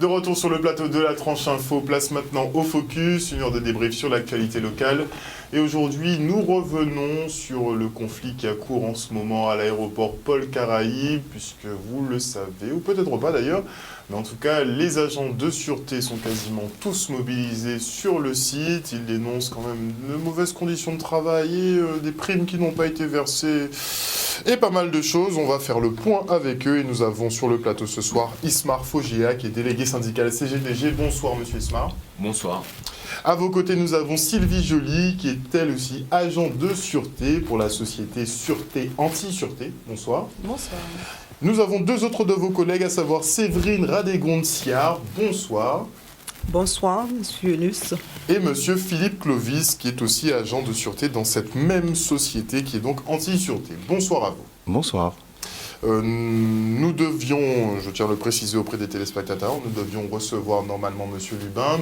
retour sur le plateau de la tranche info, place maintenant au focus, une heure de débrief sur l'actualité locale. Et aujourd'hui, nous revenons sur le conflit qui a cours en ce moment à l'aéroport Paul Caraïbes, puisque vous le savez, ou peut-être pas d'ailleurs, mais en tout cas, les agents de sûreté sont quasiment tous mobilisés sur le site. Ils dénoncent quand même de mauvaises conditions de travail et des primes qui n'ont pas été versées et pas mal de choses. On va faire le point avec eux et nous avons sur le plateau ce soir Ismar Foggia, qui est délégué syndical CGTG. Bonsoir monsieur Ismar. Bonsoir. À vos côtés, nous avons Sylvie Joly, qui est elle aussi agent de sûreté pour la société Sûreté Anti-Sûreté. Bonsoir. Bonsoir. Nous avons deux autres de vos collègues, à savoir Séverine Radégonde-Siard. Bonsoir. Bonsoir, monsieur Luce. Et monsieur Philippe Clovis, qui est aussi agent de sûreté dans cette même société, qui est donc Anti-Sûreté. Bonsoir à vous. Bonsoir. Nous devions, je tiens à le préciser auprès des téléspectateurs, nous devions recevoir normalement Monsieur Lubin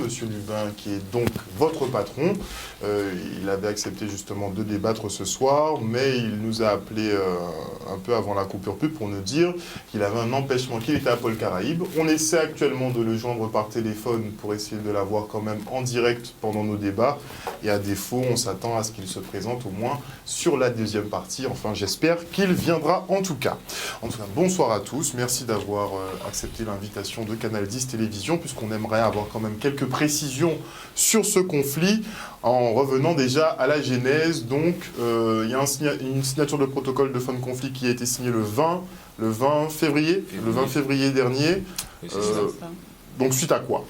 qui est donc votre patron. Il avait accepté justement de débattre ce soir, mais il nous a appelé un peu avant la coupure pub pour nous dire qu'il avait un empêchement, qu'il était à Paul Caraïbes. On essaie actuellement de le joindre par téléphone pour essayer de l'avoir quand même en direct pendant nos débats. Et à défaut, on s'attend à ce qu'il se présente au moins sur la deuxième partie. Enfin, j'espère qu'il viendra en tout cas. En tout cas, bonsoir à tous. Merci d'avoir accepté l'invitation de Canal 10 Télévision, puisqu'on aimerait avoir quand même quelques précisions sur ce conflit, en revenant déjà à la genèse. Donc, il y a une signature de protocole de fin de conflit qui a été signée le 20 février dernier. Oui, donc, suite à quoi?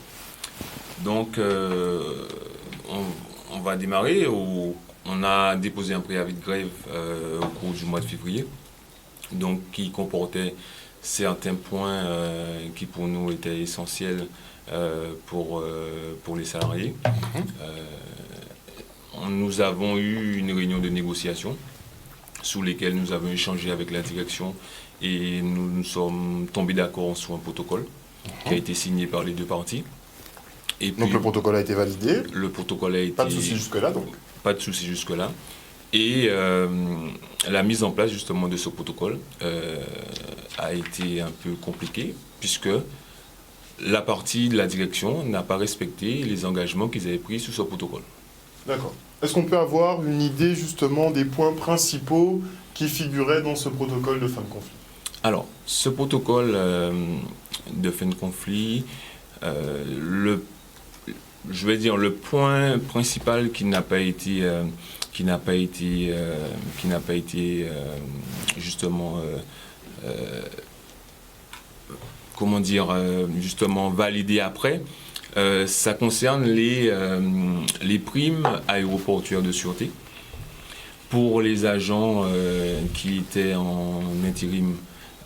Donc, on va démarrer. On a déposé un préavis de grève au cours du mois de février, donc qui comportait certains points qui pour nous étaient essentiels pour les salariés. Nous avons eu une réunion de négociation sous lesquelles nous avons échangé avec la direction et nous sommes tombés d'accord sur un protocole qui a été signé par les deux parties. Et donc le protocole a été validé. Le protocole a été... Pas de souci jusque-là donc. Pas de souci jusque-là. Et la mise en place justement de ce protocole a été un peu compliquée, puisque la partie de la direction n'a pas respecté les engagements qu'ils avaient pris sur ce protocole. D'accord. Est-ce qu'on peut avoir une idée justement des points principaux qui figuraient dans ce protocole de fin de conflit? Alors, ce protocole de fin de conflit, le point principal qui n'a pas été justement justement validé après, ça concerne les primes aéroportuaires de sûreté pour les agents qui étaient en intérim.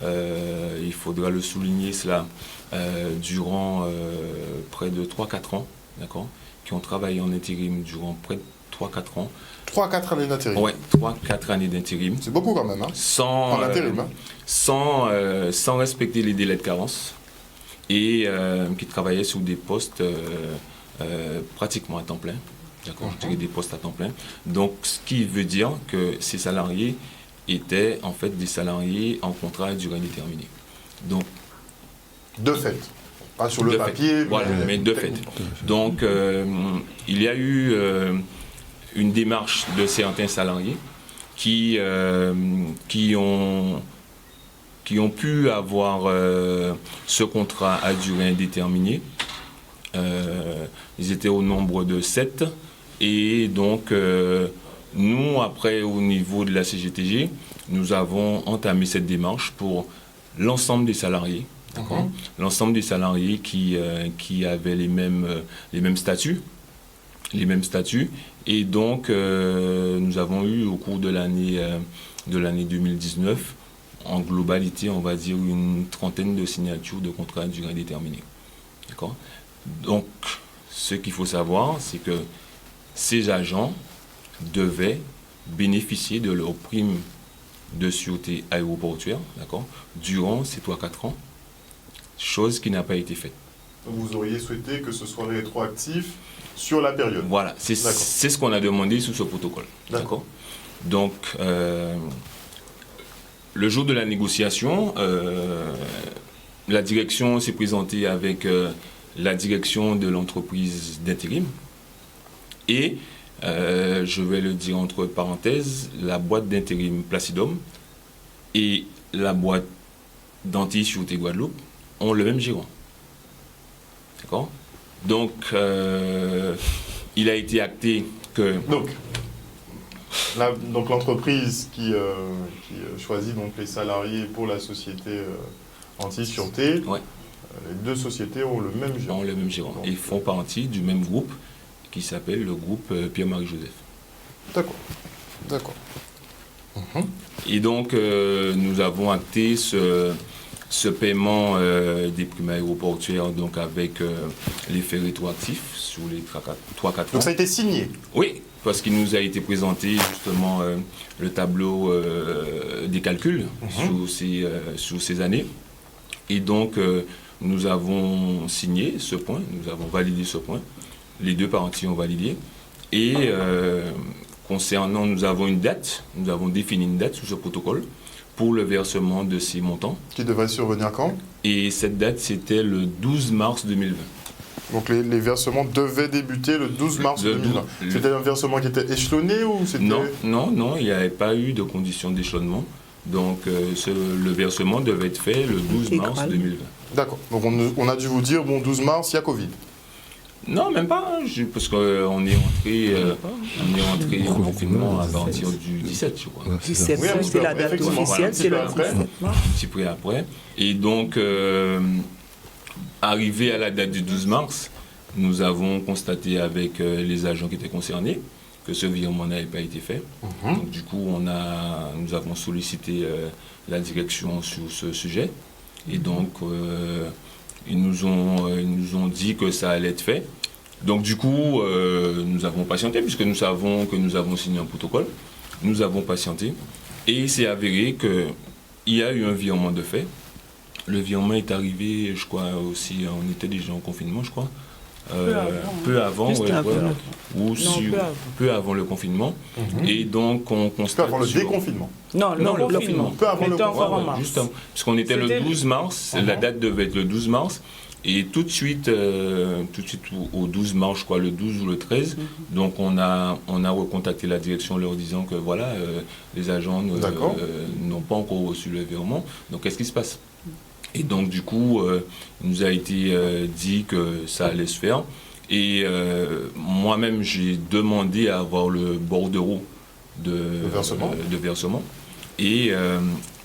Il faudra le souligner cela, durant près de 3-4 ans, d'accord, qui ont travaillé en intérim durant près de 3-4 ans. 3-4 années d'intérim. Oui, 3-4 années d'intérim. C'est beaucoup quand même, hein. En intérim, sans respecter les délais de carence, et qui travaillaient sur des postes pratiquement à temps plein. D'accord, je dirais des postes à temps plein. Donc, ce qui veut dire que ces salariés étaient en fait des salariés en contrat à durée indéterminée. Donc, de fait. Pas sur le papier, voilà, mais de fait. Donc, il y a eu une démarche de certains salariés qui ont pu avoir ce contrat à durée indéterminée. Ils étaient au nombre de 7. Et donc, nous, après, au niveau de la CGTG, nous avons entamé cette démarche pour l'ensemble des salariés. L'ensemble des salariés qui avaient les mêmes statuts. Et donc, nous avons eu au cours de l'année 2019, en globalité, on va dire une trentaine de signatures de contrats à durée indéterminée. D'accord ? Donc, ce qu'il faut savoir, c'est que ces agents devaient bénéficier de leur prime de sûreté aéroportuaire, d'accord, durant ces 3-4 ans, chose qui n'a pas été faite. Vous auriez souhaité que ce soit rétroactif sur la période. Voilà, c'est ce qu'on a demandé sous ce protocole. D'accord. Donc, le jour de la négociation, la direction s'est présentée avec la direction de l'entreprise d'intérim et, je vais le dire entre parenthèses, la boîte d'intérim Placidum et la boîte d'Antilles Sûreté Guadeloupe ont le même gérant. D'accord ? Donc, il a été acté que... Donc l'entreprise qui choisit donc les salariés pour la société Antilles-Sûreté, les deux sociétés ont le même gérant. Ont le même gérant et font partie du même groupe qui s'appelle le groupe Pierre-Marie Joseph. D'accord. Et donc, nous avons acté ce paiement des primes aéroportuaires donc avec l'effet rétroactif sur les 3-4 ans. Donc ça a été signé? Oui, parce qu'il nous a été présenté justement le tableau des calculs sur ces années. Et donc, nous avons signé ce point, nous avons validé ce point. Les deux parties ont validé. Et concernant, nous avons défini une date sous ce protocole pour le versement de ces montants. Qui devrait survenir quand? Et cette date, c'était le 12 mars 2020. Donc les versements devaient débuter le 12 mars 2020. C'était un versement qui était échelonné ou c'était... Non, il n'y avait pas eu de condition d'échelonnement. Donc le versement devait être fait le 12 mars 2020. D'accord. Donc on a dû vous dire, bon, 12 mars, il y a Covid. Non, même pas, parce qu'on est entré en confinement à partir du 17, je crois. 17, c'est la date officielle, c'est le 17 mars. Un petit peu après. Et donc, arrivé à la date du 12 mars, nous avons constaté avec les agents qui étaient concernés que ce virement n'avait pas été fait. Donc, du coup, nous avons sollicité la direction sur ce sujet. Et donc, ils nous ont dit que ça allait être fait. Donc du coup, nous avons patienté puisque nous savons que nous avons signé un protocole. Nous avons patienté et il s'est avéré qu'il y a eu un virement de fait. Le virement est arrivé, je crois aussi, on était déjà en confinement, je crois. Peu avant le confinement. Et donc on constate... Peu avant le déconfinement. Non, le confinement. Peu avant le confinement. Justement, puisqu'on était le 12 mars, la date devait être le 12 mars. Et tout de suite au 12 mars, je crois, le 12 ou le 13, donc on a recontacté la direction en leur disant que voilà, les agents n'ont pas encore reçu le virement. Donc qu'est-ce qui se passe? Et donc du coup, il nous a été dit que ça allait se faire. Et moi-même, j'ai demandé à avoir le bordereau de versement. Et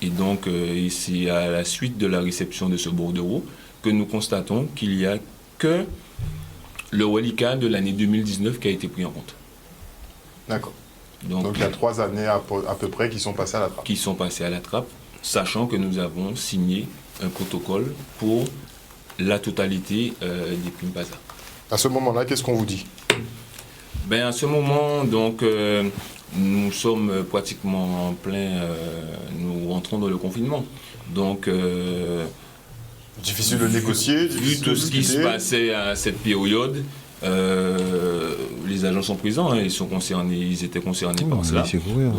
donc, c'est à la suite de la réception de ce bordereau que nous constatons qu'il n'y a que le reliquat de l'année 2019 qui a été pris en compte. D'accord. Donc il y a 3 années à peu près qui sont passées à la trappe. Qui sont passées à la trappe, sachant que nous avons signé un protocole pour la totalité des primes PASA. À ce moment-là, qu'est-ce qu'on vous dit? À ce moment, donc, nous sommes pratiquement en plein... nous rentrons dans le confinement. Donc... difficile de négocier. Vu tout ce qui se passait à cette période, les agents sont présents, hein, ils étaient concernés par cela.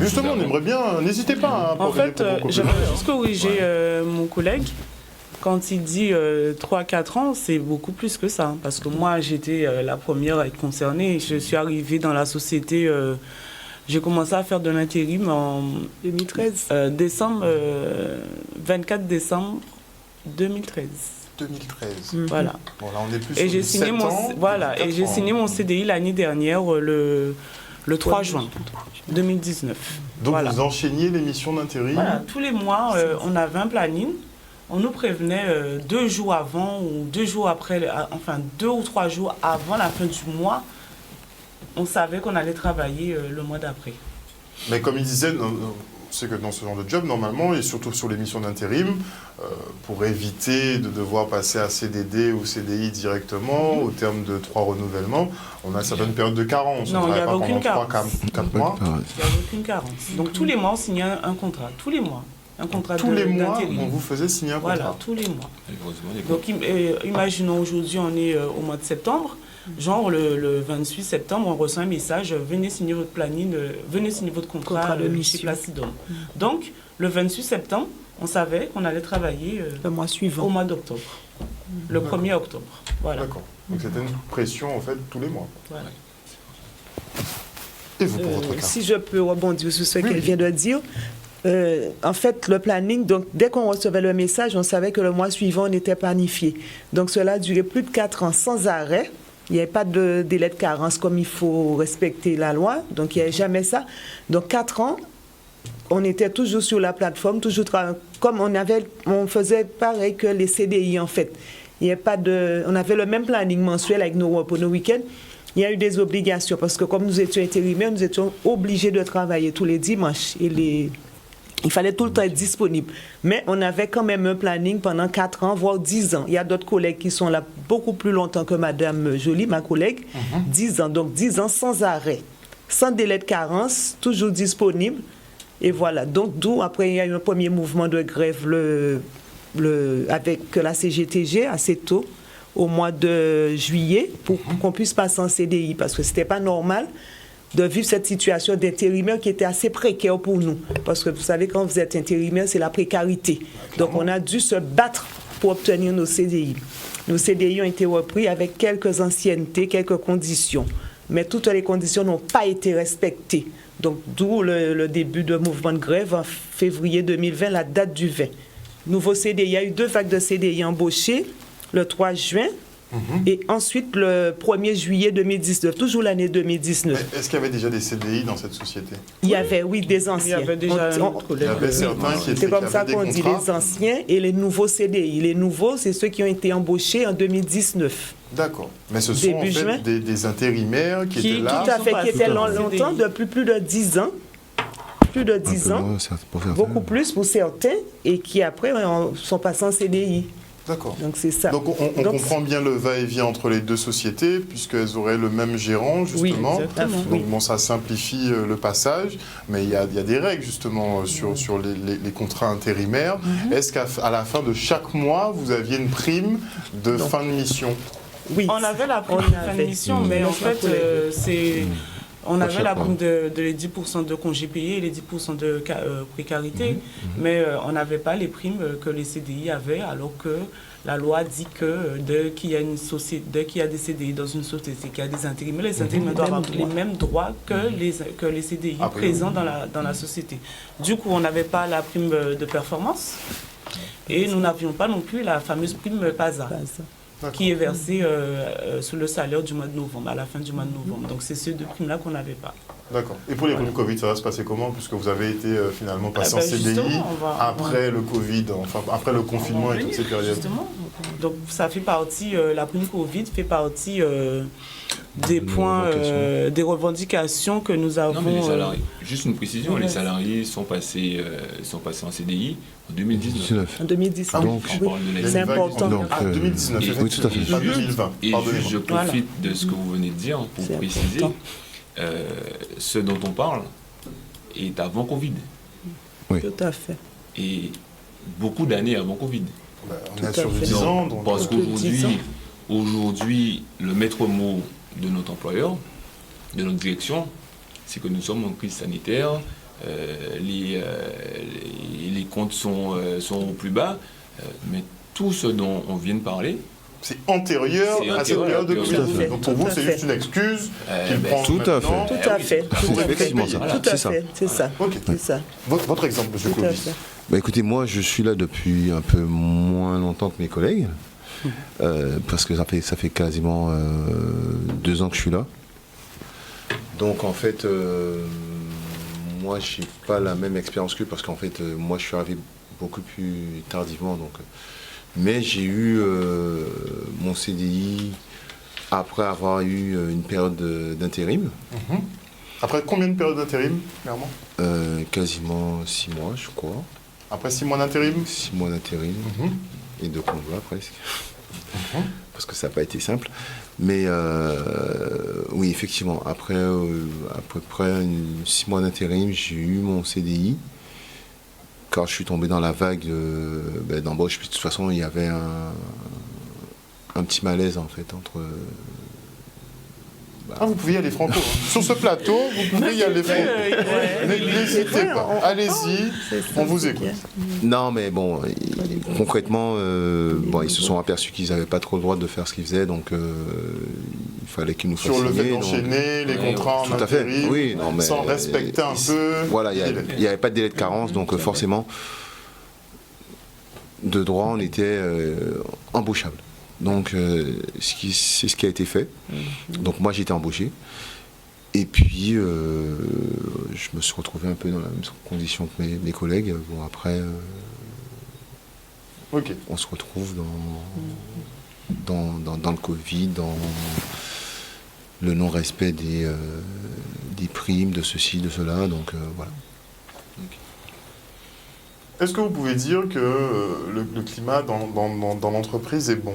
Justement, on aimerait bien, n'hésitez pas. En fait, j'aimerais juste corriger mon collègue. Quand il dit 3-4 ans, c'est beaucoup plus que ça. Parce que moi, j'étais la première à être concernée. Je suis arrivée dans la société... j'ai commencé à faire de l'intérim en 2013. 24 décembre 2013. 2013. Voilà. Bon, là, on est plus et j'ai signé signé mon CDI l'année dernière, le 3 juin 2019. Donc voilà. Vous enchaîniez les missions d'intérim. Voilà, tous les mois, on avait un planning. On nous prévenait 2 jours avant ou 2 jours après, enfin 2 ou 3 jours avant la fin du mois. On savait qu'on allait travailler le mois d'après. Mais comme il disait, c'est que dans ce genre de job, normalement, et surtout sur les missions d'intérim, pour éviter de devoir passer à CDD ou CDI directement, au terme de 3 renouvellements, on a certaines périodes de carence. Non, il n'y avait aucune carence. 4 mois. Il n'y avait aucune carence. Donc tous les mois, on signait un contrat. Tous les mois. Un contrat tous les mois, d'intérim. on vous faisait signer un contrat. Voilà, tous les mois. Donc imaginons aujourd'hui, on est au mois de septembre. Genre le 28 septembre, on reçoit un message, venez signer votre planning, venez signer votre contrat chez Placidum. Donc le 28 septembre, on savait qu'on allait travailler le mois suivant. Au mois d'octobre. le 1er octobre. Voilà. D'accord. Donc c'était une pression en fait tous les mois. Voilà. Et vous, pour votre cas? Si je peux rebondir sur ce qu'elle vient de dire, en fait, le planning, donc dès qu'on recevait le message, on savait que le mois suivant, on était planifié. Donc cela a duré plus de 4 ans sans arrêt. Il n'y avait pas de délai de carence comme il faut respecter la loi. Donc il n'y avait jamais ça. Donc 4 ans, on était toujours sur la plateforme, toujours comme on faisait pareil que les CDI en fait. Il y a pas de, on avait le même planning mensuel avec nos repos, nos week-ends. Il y a eu des obligations parce que comme nous étions intérimaires, nous étions obligés de travailler tous les dimanches et il fallait tout le temps être disponible. Mais on avait quand même un planning pendant 4 ans, voire 10 ans. Il y a d'autres collègues qui sont là beaucoup plus longtemps que Madame Joly, ma collègue, 10 ans. Donc 10 ans sans arrêt, sans délai de carence, toujours disponible. Et voilà. Donc d'où, après, il y a eu un premier mouvement de grève avec la CGTG assez tôt, au mois de juillet, pour qu'on puisse passer en CDI, parce que ce n'était pas normal de vivre cette situation d'intérimaire qui était assez précaire pour nous. Parce que vous savez, quand vous êtes intérimaire, c'est la précarité. Donc on a dû se battre pour obtenir nos CDI. Nos CDI ont été repris avec quelques anciennetés, quelques conditions. Mais toutes les conditions n'ont pas été respectées. Donc d'où le début de mouvement de grève en février 2020, la date du 20. Nouveau CDI, il y a eu 2 vagues de CDI embauchés, le 3 juin, et ensuite le 1er juillet 2019, toujours l'année 2019. Est-ce qu'il y avait déjà des CDI dans cette société? Il y avait, oui, des anciens. Il y avait déjà il y avait certains qui étaient c'est comme ça qui qu'on avaient des dit, contrats. les anciens et les nouveaux CDI. Les nouveaux, c'est ceux qui ont été embauchés en 2019. D'accord. Mais ce sont en Début juin. fait des intérimaires qui étaient là. Tout à fait, qui étaient Tout à fait. longtemps, depuis plus de 10 ans. Plus de 10 ans, beaucoup plus pour certains, et qui après sont passés en CDI. D'accord. Donc c'est ça. Donc on comprend bien le va-et-vient entre les deux sociétés, puisqu'elles auraient le même gérant, justement. Oui, exactement. Donc bon, ça simplifie le passage, mais il y a des règles, justement, sur les contrats intérimaires. Est-ce qu'à la fin de chaque mois, vous aviez une prime de fin de mission? Oui. On avait la prime On de fin de avait. mission, mais en fait, on avait la prime fois. de les 10% de congés payés et les 10% de précarité, mais on n'avait pas les primes que les CDI avaient, alors que la loi dit que dès qu'il y a des CDI dans une société, qu'il y a des intérimaires, les intérimaires doivent avoir les mêmes droits que les CDI présents dans la société. Du coup, on n'avait pas la prime de performance et nous n'avions pas non plus la fameuse prime PASA, qui est versée sur le salaire du mois de novembre, à la fin du mois de novembre. Donc c'est ces 2 primes-là qu'on n'avait pas. D'accord. Et pour les primes Covid, ça va se passer comment, puisque vous avez été finalement passé en CDI après le Covid, enfin après le confinement et toutes ces périodes? Justement. Donc ça fait partie, la prime Covid fait partie des points, des revendications que nous avons. Non, mais les salariés, juste une précision, les salariés sont passés en CDI en 2019. En 2019. Ah, donc, oui. C'est important. Donc, 2019, oui, tout à fait. Pas 2020. Et Pardonnez-moi. je profite de ce que vous venez de dire pour C'est préciser, important. ce dont on parle est avant Covid. Tout à fait. Et beaucoup d'années avant Covid. On Tout est à sur du fait. 10 ans. Donc, Parce Plus de 10 ans. qu'aujourd'hui, le maître mot de notre employeur, de notre direction, c'est que nous sommes en crise sanitaire, les comptes sont au plus bas, mais tout ce dont on vient de parler, c'est antérieur C'est à cette antérieur, période de tout Covid. à fait, Donc pour tout vous, à c'est fait. juste une excuse qu'il prend tout à fait. maintenant. Tout à fait. Pour être effectivement payé. ça. Tout C'est à ça. fait. C'est ça. Ok. C'est ça. Votre exemple, monsieur Tout à Clovis. fait. Bah, écoutez, moi je suis là depuis un peu moins longtemps que mes collègues, parce que ça fait quasiment 2 ans que je suis là. Donc en fait, moi je n'ai pas la même expérience qu'eux, parce qu'en fait, moi je suis arrivé beaucoup plus tardivement. Donc, mais j'ai eu mon CDI après avoir eu une période d'intérim. Après combien de périodes d'intérim, clairement? Quasiment 6 mois, je crois. Après 6 mois d'intérim? 6 mois d'intérim et de convoi presque. Parce que ça n'a pas été simple. Mais oui, effectivement, après à peu près 6 mois d'intérim, j'ai eu mon CDI. Quand je suis tombé dans la vague d'embauche, puis de toute façon, il y avait un petit malaise en fait entre Vous pouvez y aller franco. Hein. Sur ce plateau, vous pouvez y aller franco. N'hésitez pas. Allez-y, on vous écoute. Non, mais bon, concrètement, ils se sont aperçus qu'ils n'avaient pas trop le droit de faire ce qu'ils faisaient, donc il fallait qu'ils nous fassent Sur le fait signer, d'enchaîner les contrats en tout à fait. intérim, Oui, non, mais sans respecter un peu... Voilà, il n'y avait pas de délai de carence, donc forcément, de droit, on était embauchable. Donc, c'est ce qui a été fait. Donc, moi, j'ai été embauché. Et puis, je me suis retrouvé un peu dans la même condition que mes collègues. Bon, après, on se retrouve dans le Covid, dans le non-respect des primes, de ceci, de cela. Donc, voilà. Est-ce que vous pouvez dire que le climat dans l'entreprise est bon?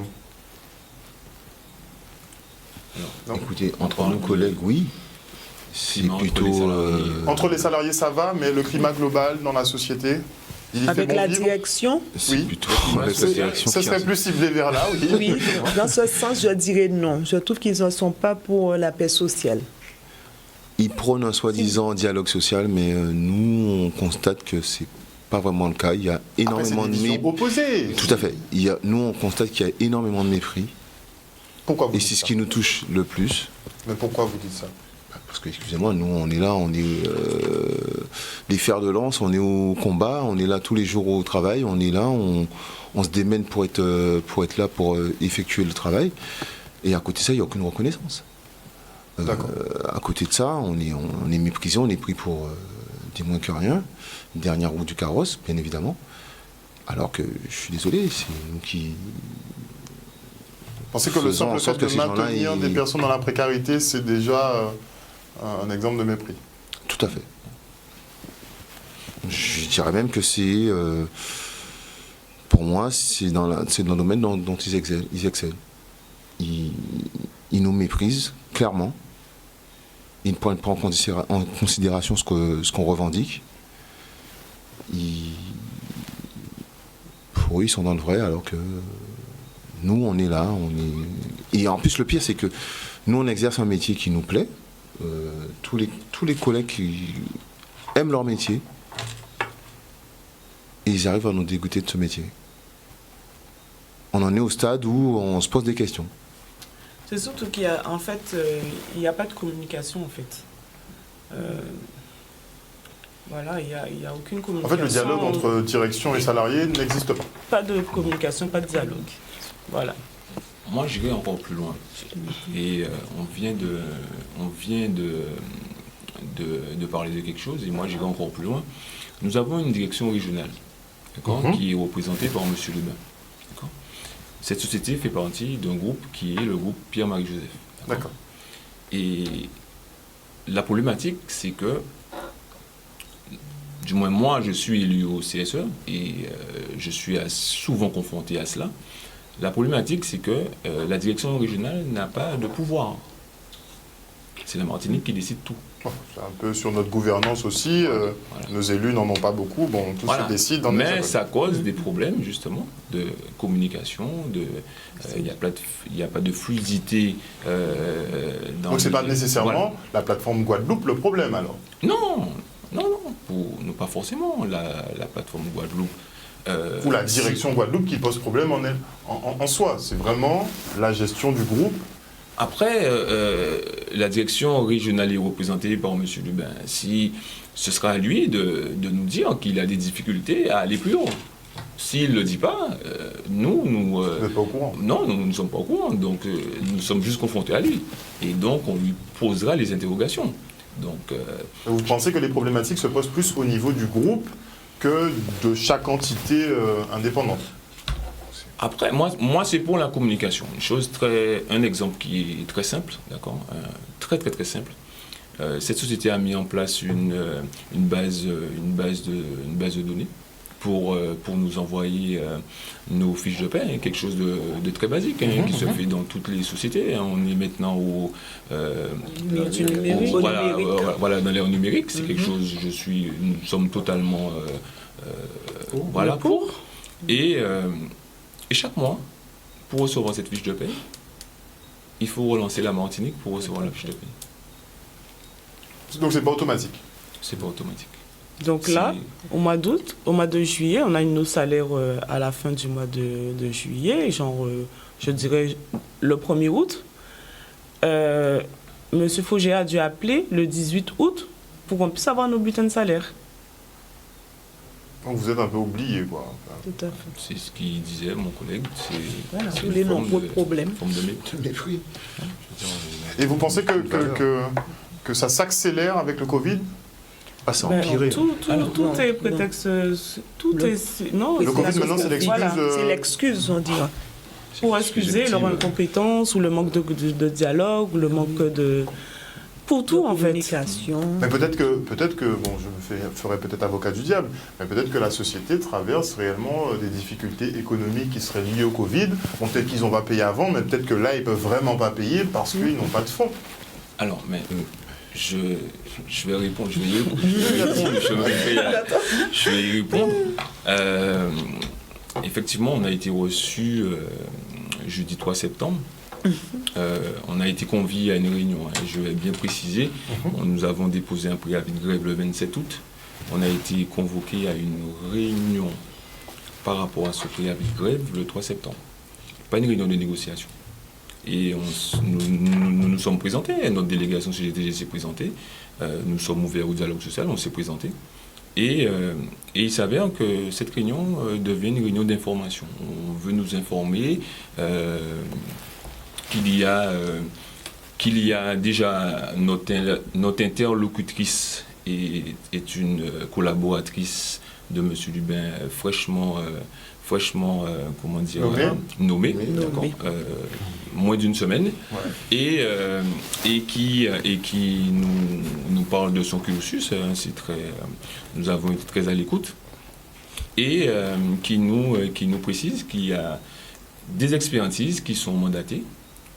Non. Écoutez, entre nos collègues, oui. C'est plutôt... Entre les salariés, ça va, mais le climat global dans la société, il avec fait bon la vivre? direction? C'est plutôt avec la direction. Ça serait plus ciblé vers là, oui. Oui, dans ce sens, je dirais non. Je trouve qu'ils ne sont pas pour la paix sociale. Ils prônent un soi-disant dialogue social, mais nous, on constate que c'est pas vraiment le cas. Il y a énormément de mépris. Opposées. Tout à fait. Nous, on constate qu'il y a énormément de mépris. Pourquoi vous Et dites c'est ça? ce qui nous touche le plus. Mais pourquoi vous dites ça? Parce que, excusez-moi, nous, on est là, on est les fers de lance, on est au combat, on est là tous les jours au travail, on est là, on se démène pour être là, pour effectuer le travail. Et à côté de ça, il n'y a aucune reconnaissance. À côté de ça, on est méprisé, on est pris pour des moins que rien, dernière roue du carrosse, bien évidemment. Alors que, je suis désolé, c'est nous qui... Pensez que le simple fait de maintenir des personnes dans la précarité, c'est déjà un exemple de mépris? Tout à fait. Je dirais même que c'est, pour moi, c'est dans le domaine dont ils excellent. Ils nous méprisent, clairement. Ils ne prennent pas en considération ce qu'on revendique. Pour eux, ils sont dans le vrai, alors que nous, on est là. Et en plus, le pire, c'est que nous, on exerce un métier qui nous plaît. Tous les collègues qui aiment leur métier, et ils arrivent à nous dégoûter de ce métier. On en est au stade où on se pose des questions. C'est surtout qu'il y a, en fait, il n'y a pas de communication, en fait. Voilà, il n'y a aucune communication. En fait, le dialogue entre direction et salariés n'existe pas. Pas de communication, pas de dialogue. Voilà. Moi, j'irai encore plus loin. Et on vient de parler de quelque chose, et moi, j'irai encore plus loin. Nous avons une direction régionale, qui est représentée par M. Lebin. Cette société fait partie d'un groupe qui est le groupe Pierre-Marie Joseph. D'accord. Et la problématique, c'est que, du moins moi, je suis élu au CSE, et je suis souvent confronté à cela. La problématique, c'est que la direction régionale n'a pas de pouvoir. C'est la Martinique qui décide tout. C'est un peu sur notre gouvernance aussi. Voilà. Nos élus n'en ont pas beaucoup. Bon, tout se décide dans Mais ça cause des problèmes, justement, de communication. Il n'y a pas de fluidité. Donc, ce n'est pas nécessairement la plateforme Guadeloupe le problème, alors? Non, pas forcément la plateforme Guadeloupe. Ou la direction Guadeloupe qui pose problème en soi. C'est vraiment la gestion du groupe. Après, la direction régionale est représentée par M. Lebin. Si ce sera à lui de nous dire qu'il a des difficultés à aller plus haut. S'il ne le dit pas, nous... Vous n'êtes pas au courant? Non, nous ne sommes pas au courant. Donc, nous sommes juste confrontés à lui. Et donc, on lui posera les interrogations. Donc, vous pensez que les problématiques se posent plus au niveau du groupe que de chaque entité indépendante? Après, moi c'est pour la communication. Un exemple qui est très simple, d'accord, très simple. Cette société a mis en place une base de données pour nous envoyer nos fiches de paie, quelque chose de très basique, qui se fait dans toutes les sociétés. On est maintenant dans l'ère numérique. C'est quelque chose. Nous sommes totalement pour. Et chaque mois, pour recevoir cette fiche de paie, il faut relancer la Martinique pour recevoir la fiche de paie. Donc c'est pas automatique. C'est pas automatique. Donc là, au mois d'août, au mois de juillet, on a nos salaires à la fin du mois de juillet, genre, je dirais, le 1er août. Monsieur Fauger a dû appeler le 18 août pour qu'on puisse avoir nos bulletins de salaire. Donc vous êtes un peu oublié, quoi. Tout à fait. C'est ce qu'il disait, mon collègue. Voilà, c'est tous une les forme nombreux de- problèmes. une forme de mépris. Mépris. Je veux dire, Et vous pensez que ça s'accélère avec le Covid? Ah, c'est Ben, empiré. tout non, est non. prétexte. Tout Le- est. Non, Le c'est Covid, la maintenant, c'est société. l'excuse. Voilà. C'est l'excuse, on dit. Pour excuser leur incompétence ou le manque de dialogue, ou le manque de. Pour tout, en fait. Communication. Mais peut-être que, bon, je me ferai peut-être avocat du diable, mais peut-être que la société traverse réellement des difficultés économiques qui seraient liées au Covid. Bon, peut-être qu'ils n'ont pas payé avant, mais peut-être que là, ils peuvent vraiment pas payer parce qu'ils n'ont pas de fonds. Alors, mais je vais répondre. Je vais y répondre. Effectivement, on a été reçu jeudi 3 septembre. On a été conviés à une réunion, hein, je vais bien préciser. Nous avons déposé un préavis de grève le 27 août. On a été convoqué à une réunion par rapport à ce préavis de grève le 3 septembre. Pas une réunion de négociation. Et nous nous sommes présentés, notre délégation CGTG s'est présentée, nous sommes ouverts au dialogue social, on s'est présenté. Et il s'avère que cette réunion devient une réunion d'information. On veut nous informer qu'il y a déjà notre interlocutrice est une collaboratrice de M. Lubin fraîchement comment dire, nommée, d'accord, moins d'une semaine, et qui nous parle de son cursus, nous avons été très à l'écoute, et qui nous précise qu'il y a des expertises qui sont mandatées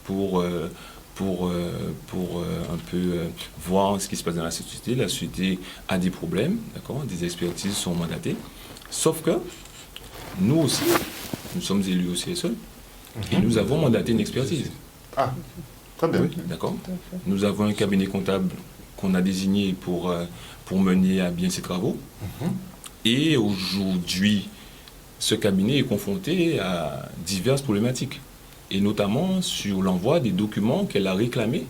pour un peu voir ce qui se passe dans la société. La société a des problèmes, d'accord, des expertises sont mandatées, sauf que nous aussi, nous sommes élus au CSE, et nous avons mandaté une expertise. Ah, très bien. Oui, d'accord. Nous avons un cabinet comptable qu'on a désigné pour mener à bien ces travaux. Et aujourd'hui, ce cabinet est confronté à diverses problématiques, et notamment sur l'envoi des documents qu'elle a réclamés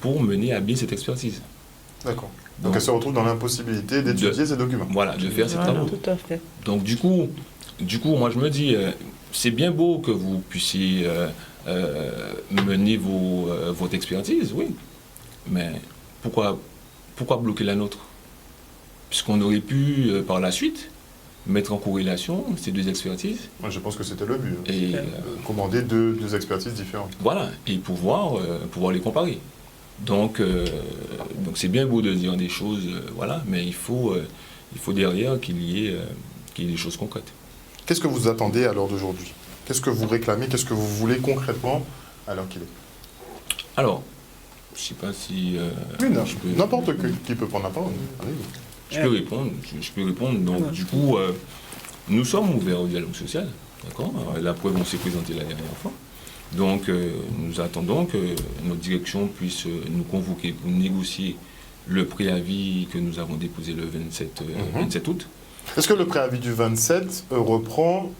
pour mener à bien cette expertise. D'accord. Donc elle se retrouve dans l'impossibilité d'étudier ces documents. Voilà, de faire ces travaux. Tout à fait. Donc du coup, moi je me dis, c'est bien beau que vous puissiez mener votre expertise, oui, mais pourquoi bloquer la nôtre? Puisqu'on aurait pu, par la suite, mettre en corrélation ces deux expertises. Moi, je pense que c'était le but. Et commander deux expertises différentes. voilà, et pouvoir les comparer. Donc c'est bien beau de dire des choses, voilà, mais il faut derrière qu'il y ait des choses concrètes. Qu'est-ce que vous attendez à l'heure d'aujourd'hui? Qu'est-ce que vous réclamez? Qu'est-ce que vous voulez concrètement à l'heure qu'il est? Alors, je ne sais pas si... N'importe qui peut prendre la parole. Allez-y. Je peux répondre. Donc, du coup, nous sommes ouverts au dialogue social. D'accord. La preuve, on s'est présenté la dernière fois. Donc, nous attendons que notre direction puisse nous convoquer pour négocier le préavis que nous avons déposé le 27 août. Est-ce que le préavis du 27 reprend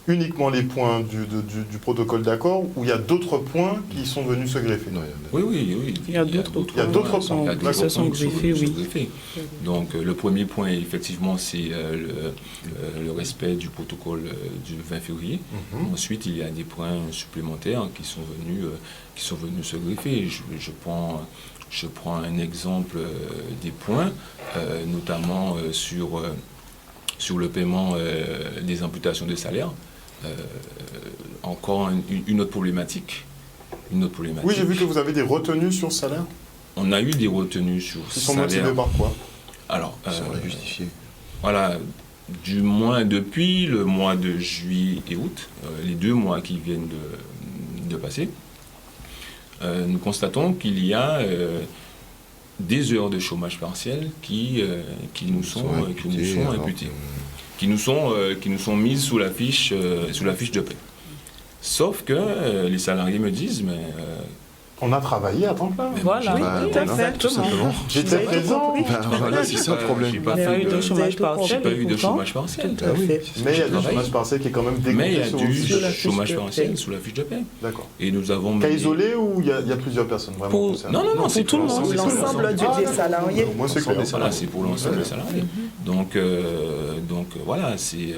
uniquement les points du protocole d'accord ou il y a d'autres points qui sont venus se greffer? Oui. Il y a d'autres points. Il y a d'autres points. Il y a d'autres Qui se sont points qui greffés, sont oui. greffés. Donc le premier point, effectivement, c'est le respect du protocole du 20 février. Ensuite, il y a des points supplémentaires qui sont venus se greffer. Je prends un exemple des points, notamment sur le paiement des imputations de salaire. Encore une autre problématique. Oui, j'ai vu que vous avez des retenues sur salaire. On a eu des retenues sur Qui sont salaire. motivées par quoi? Alors, Justifié. voilà, du moins depuis le mois de juillet et août, les 2 mois qui viennent de passer, nous constatons qu'il y a des heures de chômage partiel qui nous sont imputées. Qui nous sont mises sous la fiche de paie. Sauf que les salariés me disent, mais On a travaillé à temps plein. Voilà, Bah, oui, voilà, tout simplement. J'étais présent. Ben, voilà, c'est ça le problème. J'ai pas Il y a fait eu de de chômage Vous avez partiel. J'ai pas eu de pourtant, chômage partiel. Tout à fait. Mais il y a du travaille. chômage partiel qui est quand même Mais il y décompté a sur du vos fiches. la fiche chômage de partiel paie. sous la fiche de paie. D'accord. Et nous avons Cas mené- isolé ou il y a plusieurs personnes vraiment Pour- concernées? Non, c'est tout le monde. c'est L'ensemble des salariés. Au moins c'est clair. Voilà, c'est pour l'ensemble des salariés. Donc voilà, c'est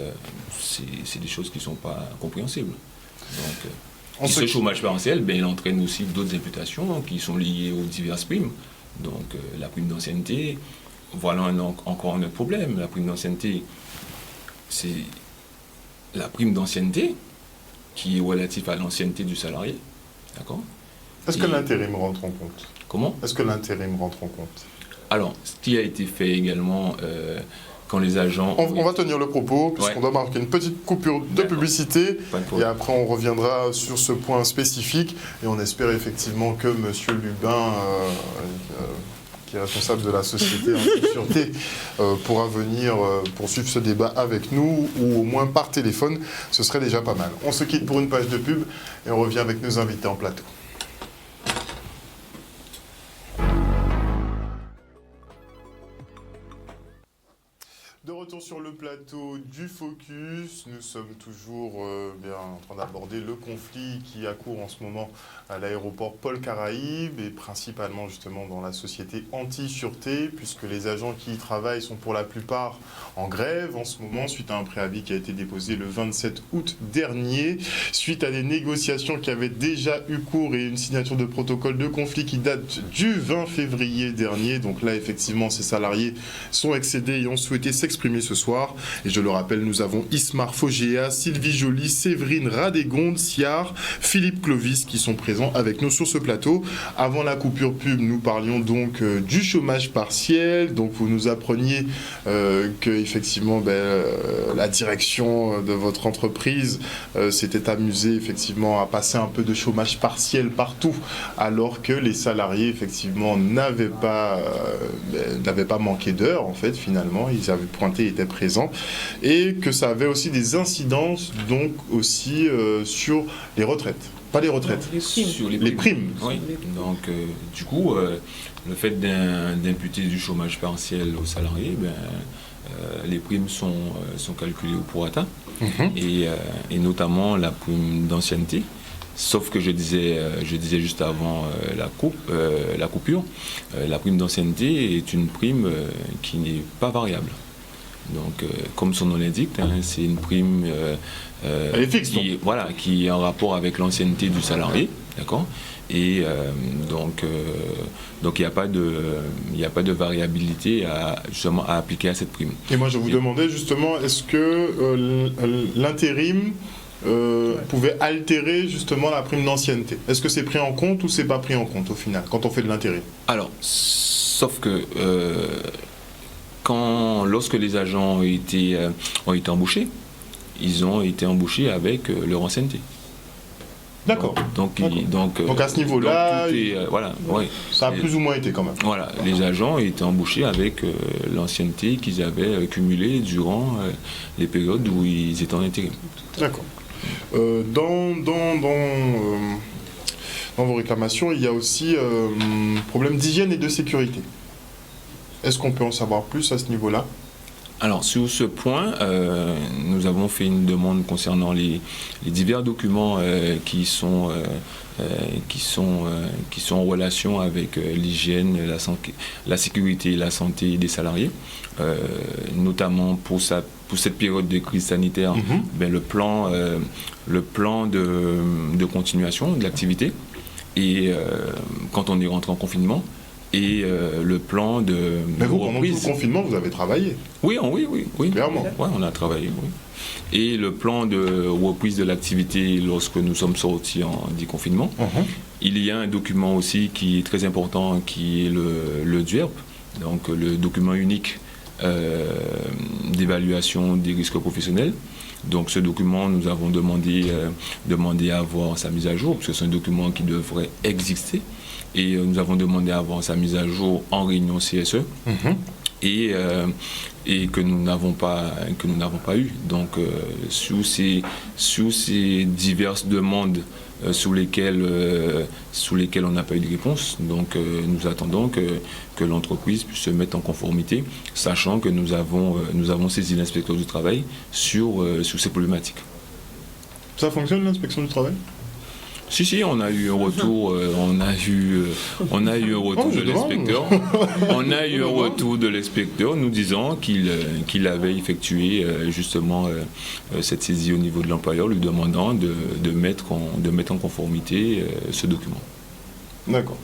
des choses qui ne sont pas compréhensibles. Donc, On et se- ce chômage partiel, ben, il entraîne aussi d'autres imputations qui sont liées aux diverses primes. Donc la prime d'ancienneté, voilà encore un autre problème. La prime d'ancienneté, c'est la prime d'ancienneté qui est relative à l'ancienneté du salarié. D'accord? Est-ce que Et- l'intérim rentre en compte? Comment? Est-ce que l'intérim rentre en compte? Alors, ce qui a été fait également quand les agents... On va tenir le propos, puisqu'on Ouais. doit marquer une petite coupure de D'accord. publicité. Pas de Et problème. après, on reviendra sur ce point spécifique. Et on espère effectivement que M. Lubin, qui est responsable de la société Anti-Sûreté, pourra venir poursuivre ce débat avec nous, ou au moins par téléphone. Ce serait déjà pas mal. On se quitte pour une page de pub et on revient avec nos invités en plateau. De retour sur le plateau du Focus, nous sommes toujours bien en train d'aborder le conflit qui accourt en ce moment à l'aéroport Paul Caraïbes et principalement justement dans la société Anti-Sûreté, puisque les agents qui y travaillent sont pour la plupart en grève en ce moment suite à un préavis qui a été déposé le 27 août dernier, suite à des négociations qui avaient déjà eu cours et une signature de protocole de conflit qui date du 20 février dernier. Donc là, effectivement, ces salariés sont excédés et ont souhaité s'exprimer ce soir. Et je le rappelle, nous avons Ismar Fogéa, Sylvie Joly, Séverine Radégonde, Siar, Philippe Clovis qui sont présents avec nous sur ce plateau. Avant la coupure pub, nous parlions donc du chômage partiel. Donc vous nous appreniez que effectivement la direction de votre entreprise s'était amusée effectivement à passer un peu de chômage partiel partout, alors que les salariés effectivement n'avaient pas manqué d'heures en fait finalement, ils avaient pointé, étaient présents, et que ça avait aussi des incidences donc aussi sur les retraites. Pas les retraites, Sur les primes. Oui. Donc, du coup, le fait d'imputer du chômage partiel aux salariés, les primes sont calculées au prorata, et notamment la prime d'ancienneté. Sauf que je disais juste avant la coupure, la prime d'ancienneté est une prime qui n'est pas variable. Donc, comme son nom l'indique, c'est une prime Elle est fixe, qui est en rapport avec l'ancienneté du salarié, d'accord. Et donc il n'y a pas de variabilité justement à appliquer à cette prime. Et moi je vous demandais justement, est-ce que l'intérim pouvait altérer justement la prime d'ancienneté? Est-ce que c'est pris en compte ou c'est pas pris en compte au final quand on fait de l'intérim? Alors, sauf que lorsque les agents ont été embauchés, ils ont été embauchés avec leur ancienneté. D'accord. Donc à ce niveau-là, tout est, voilà, ouais. Ça a plus ou moins été quand même. Voilà, les agents ont été embauchés avec l'ancienneté qu'ils avaient cumulée durant les périodes où ils étaient en intérim. D'accord. Dans vos réclamations, il y a aussi problème d'hygiène et de sécurité. Est-ce qu'on peut en savoir plus à ce niveau-là? Alors, sur ce point, nous avons fait une demande concernant les divers documents qui sont en relation avec l'hygiène, la sécurité et la santé des salariés, notamment pour cette période de crise sanitaire, le plan de continuation de l'activité, et quand on est rentré en confinement, et le plan de Mais vous, pendant tout reprise. le confinement, vous avez travaillé. Oui. Clairement. Ouais, on a travaillé, oui. Et le plan de reprise de l'activité lorsque nous sommes sortis en déconfinement. Il y a un document aussi qui est très important, qui est le DUERP, donc le document unique d'évaluation des risques professionnels. Donc ce document, nous avons demandé à avoir sa mise à jour, parce que c'est un document qui devrait exister. Et nous avons demandé à avoir sa mise à jour en réunion CSE, et que nous n'avons pas eu. Donc sous ces diverses demandes sur lesquels on n'a pas eu de réponse. Donc nous attendons que l'entreprise puisse se mettre en conformité, sachant que nous avons saisi l'inspecteur du travail sur ces problématiques. Ça fonctionne l'inspection du travail? Si, on a eu un retour, on a eu un retour de l'inspecteur. On a eu un retour de l'inspecteur nous disant qu'il avait effectué justement cette saisie au niveau de l'employeur, lui demandant de mettre en conformité ce document. D'accord.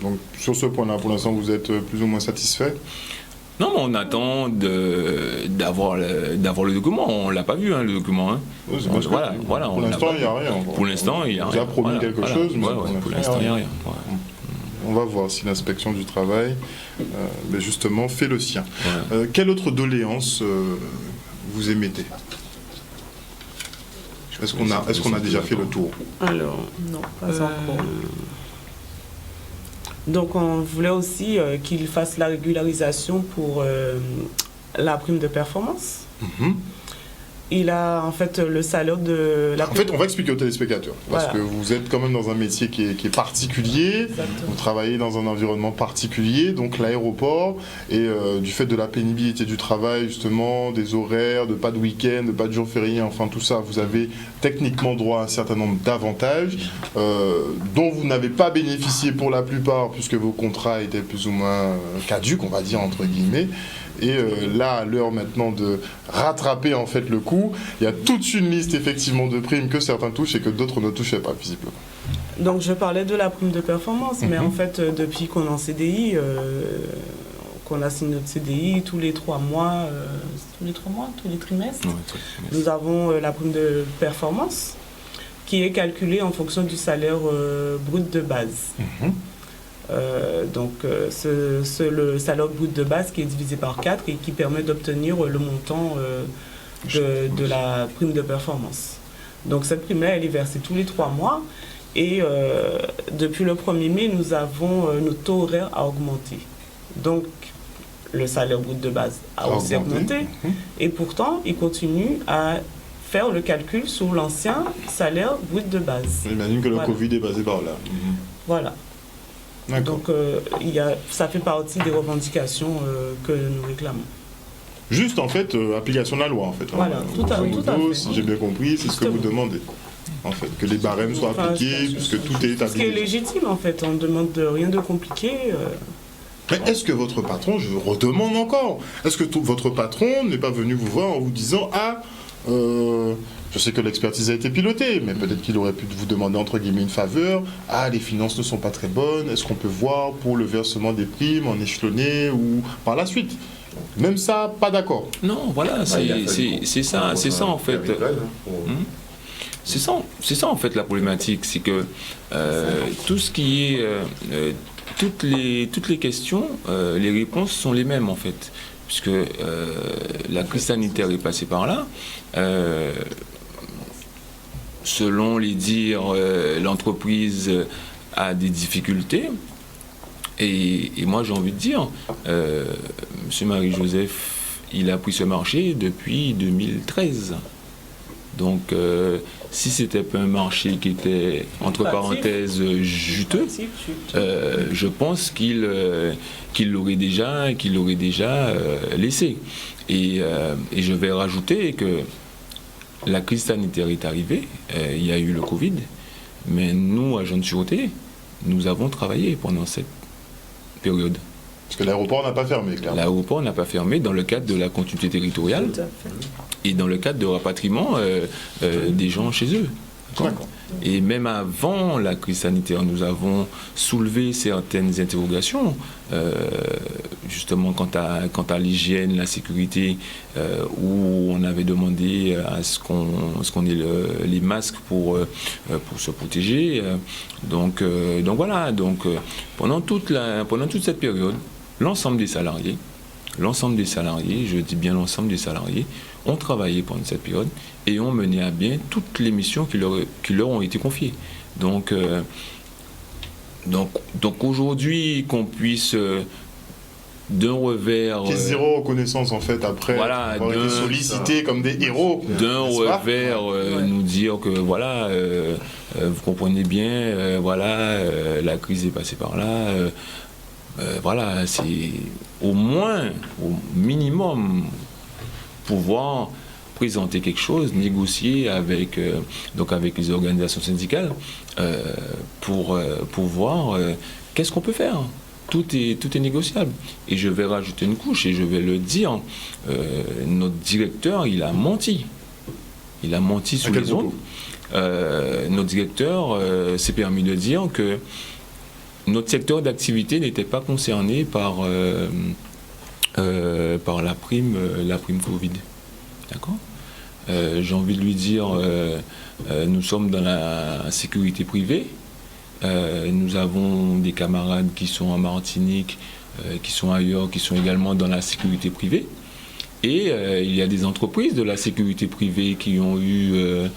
Donc sur ce point-là, pour l'instant, vous êtes plus ou moins satisfait? Non, mais on attend d'avoir le document. On ne l'a pas vu, le document. Hein. Oui, c'est parce que pour l'instant, il n'y a rien. Pour l'instant, il n'y a rien. Vous avez promis quelque chose, mais pour l'instant, il n'y a rien. On va voir si l'inspection du travail, justement, fait le sien. Quelle autre doléance vous émettez? Est-ce qu'on a déjà fait le tour? Alors, non, pas encore. Donc, on voulait aussi qu'il fasse la régularisation pour la prime de performance. Il a en fait le salaire de la... En fait, on va expliquer aux téléspectateurs, parce que vous êtes quand même dans un métier qui est particulier, Exactement. vous travaillez dans un environnement particulier, donc l'aéroport, et du fait de la pénibilité du travail, justement, des horaires, de pas de week-end, de pas de jours fériés, enfin tout ça, vous avez techniquement droit à un certain nombre d'avantages dont vous n'avez pas bénéficié pour la plupart, puisque vos contrats étaient plus ou moins caducs, on va dire, entre guillemets. Et là, à l'heure maintenant de rattraper en fait le coup, il y a toute une liste effectivement de primes que certains touchent et que d'autres ne touchaient pas visiblement. Donc je parlais de la prime de performance, mais en fait depuis qu'on est en CDI, qu'on a signé notre CDI tous les 3 mois, tous les trimestres, nous avons la prime de performance qui est calculée en fonction du salaire brut de base. Donc c'est le salaire brut de base qui est divisé par 4 et qui permet d'obtenir le montant de la prime de performance. Donc cette prime-là, elle est versée tous les 3 mois et depuis le 1er mai, nous avons notre taux horaire a augmenté. Donc le salaire brut de base a aussi augmenté et pourtant il continue à faire le calcul sur l'ancien salaire brut de base. J'imagine que le Covid est passé par là. Voilà. Donc, ça fait partie des revendications que nous réclamons. Juste, en fait, application de la loi, en fait. Voilà, tout à fait. Si j'ai bien compris, c'est ce que vous demandez. En fait, que les barèmes soient appliqués, puisque tout est établi. Ce qui est légitime, en fait. On ne demande rien de compliqué. Mais est-ce que votre patron, je redemande encore, est-ce que votre patron n'est pas venu vous voir en vous disant « Ah, je sais que l'expertise a été pilotée, mais peut-être qu'il aurait pu vous demander entre guillemets une faveur. Ah, les finances ne sont pas très bonnes. Est-ce qu'on peut voir pour le versement des primes en échelonné ou par la suite ?» Même ça, pas d'accord. Non, voilà, c'est ça en fait. C'est ça en fait la problématique, c'est que tout ce qui est toutes les questions, les réponses sont les mêmes en fait, puisque la crise sanitaire est passée par là. Selon les dires, l'entreprise a des difficultés. Et moi, j'ai envie de dire, M. Marie-Joseph, il a pris ce marché depuis 2013. Donc, si c'était pas un marché qui était, entre parenthèses, juteux, je pense qu'il l'aurait déjà laissé. Et je vais rajouter que la crise sanitaire est arrivée, il y a eu le Covid, mais nous, agents de sûreté, nous avons travaillé pendant cette période. Parce que l'aéroport n'a pas fermé, clairement. L'aéroport n'a pas fermé dans le cadre de la continuité territoriale et dans le cadre de rapatriement des gens chez eux. Et même avant la crise sanitaire, nous avons soulevé certaines interrogations, justement quant à l'hygiène, la sécurité, où on avait demandé à ce qu'on ait les masques pour se protéger. Donc pendant toute cette période, l'ensemble des salariés, je dis bien l'ensemble des salariés, ont travaillé pendant cette période et ont mené à bien toutes les missions qui leur ont été confiées. Donc aujourd'hui, qu'on puisse d'un revers... Qui est zéro reconnaissance en fait après Voilà, avoir été sollicités comme des héros. D'un revers, nous dire que voilà, vous comprenez bien, voilà, la crise est passée par là. Voilà, c'est au moins, au minimum, pouvoir présenter quelque chose, négocier avec, donc avec les organisations syndicales pour voir qu'est-ce qu'on peut faire. Tout est négociable. Et je vais rajouter une couche et je vais le dire. Notre directeur, il a menti. Il a menti sous les ondes. Notre directeur s'est permis de dire que notre secteur d'activité n'était pas concerné par la prime Covid. D'accord ? J'ai envie de lui dire, nous sommes dans la sécurité privée. Nous avons des camarades qui sont en Martinique, qui sont ailleurs, qui sont également dans la sécurité privée. Et il y a des entreprises de la sécurité privée qui ont eu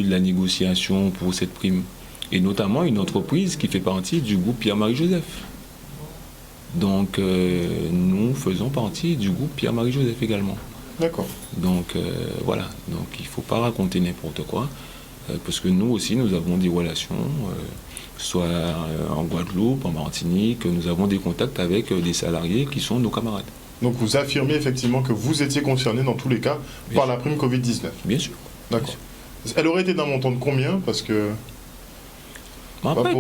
la négociation pour cette prime. Et notamment une entreprise qui fait partie du groupe Pierre-Marie Joseph. Donc nous faisons partie du groupe Pierre-Marie Joseph également. D'accord. Donc voilà, donc il ne faut pas raconter n'importe quoi, parce que nous aussi nous avons des relations, soit en Guadeloupe, en Martinique, nous avons des contacts avec des salariés qui sont nos camarades. Donc vous affirmez effectivement que vous étiez concerné dans tous les cas par la prime Covid-19. Bien sûr. D'accord. Elle aurait été d'un montant de combien? Parce que... Après,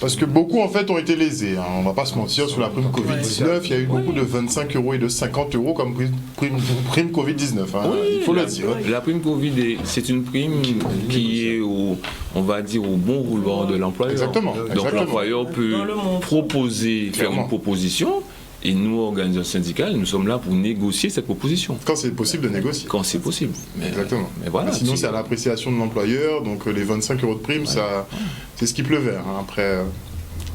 Parce que beaucoup en fait ont été lésés, hein. On ne va pas se mentir, sur la prime Covid-19, il y a eu beaucoup de 25 € et de 50 € comme prime Covid-19, hein. Il faut le dire. La prime Covid, c'est une prime qui est, on va dire, au bon vouloir de l'employeur. Exactement. Donc l'employeur peut proposer, faire une proposition. Et nous, organisations syndicales, nous sommes là pour négocier cette proposition. Quand c'est possible de négocier. Quand c'est possible. Exactement. Mais voilà, sinon, c'est à l'appréciation de l'employeur. Donc, les 25 € de prime, c'est ce qui pleuvait hein,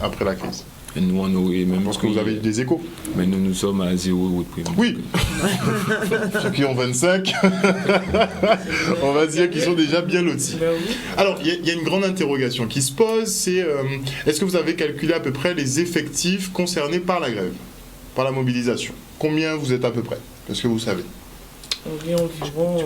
après la crise. Et nous, on aurait même. Je pense que vous avez eu des échos. Mais nous sommes à 0 € de prime. Oui. Ceux qui ont 25, on va dire qu'ils sont déjà bien lotis. Alors, il y a une grande interrogation qui se pose, c'est est-ce que vous avez calculé à peu près les effectifs concernés par la grève, par la mobilisation? Combien vous êtes à peu près? Est-ce que vous savez? On est environ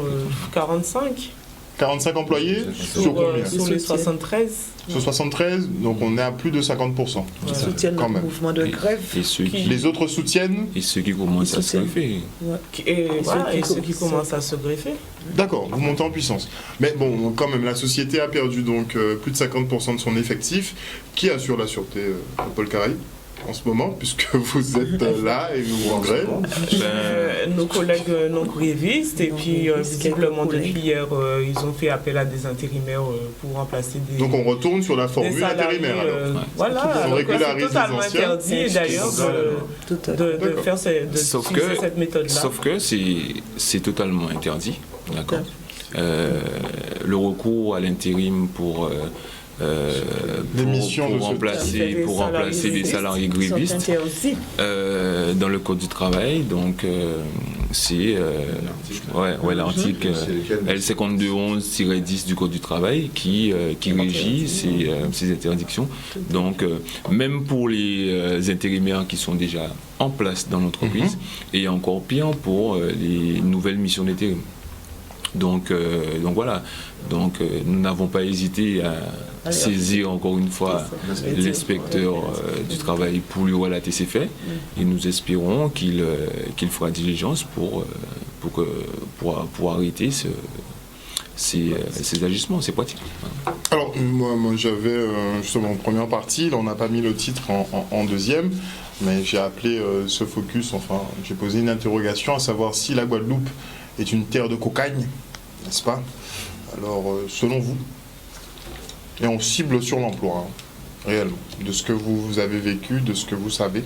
45. 45 employés sur combien? Sur les 73. Sur 73, donc on est à plus de 50%. Qui soutiennent Quand le même. mouvement de grève. Et ceux qui, Les autres soutiennent? et ceux qui commencent à se greffer. Et ceux qui commencent à se greffer. D'accord, vous montez en puissance. Mais bon, quand même, la société a perdu donc plus de 50% de son effectif. Qui assure la sûreté, Paul Caraï, en ce moment, puisque vous êtes là et vous en grève? Nos collègues non grévistes, et puis visiblement depuis hier, ils ont fait appel à des intérimaires pour remplacer des. Donc on retourne sur la des formule salariés, intérimaire alors. Voilà, On alors que régularise c'est totalement les anciens. interdit et d'ailleurs de faire cette méthode-là. Sauf que c'est totalement interdit. D'accord. Le recours à l'intérim pour remplacer des salariés grévistes dans le code du travail. Donc c'est l'article L5211-10 du code du travail qui régit ces interdictions. Donc même pour les intérimaires qui sont déjà en place dans l'entreprise, et encore pire pour les nouvelles missions d'intérim. Donc voilà. Donc nous n'avons pas hésité à saisir encore une fois l'inspecteur du travail pour lui relater ses faits, et nous espérons qu'il fera diligence pour arrêter ces agissements, ces pratiques. Alors moi j'avais justement en première partie, là on n'a pas mis le titre en deuxième, mais j'ai appelé ce focus, enfin j'ai posé une interrogation à savoir si la Guadeloupe est une terre de cocagne, n'est-ce pas? Alors, selon vous, et on cible sur l'emploi, hein, réellement, de ce que vous avez vécu, de ce que vous savez.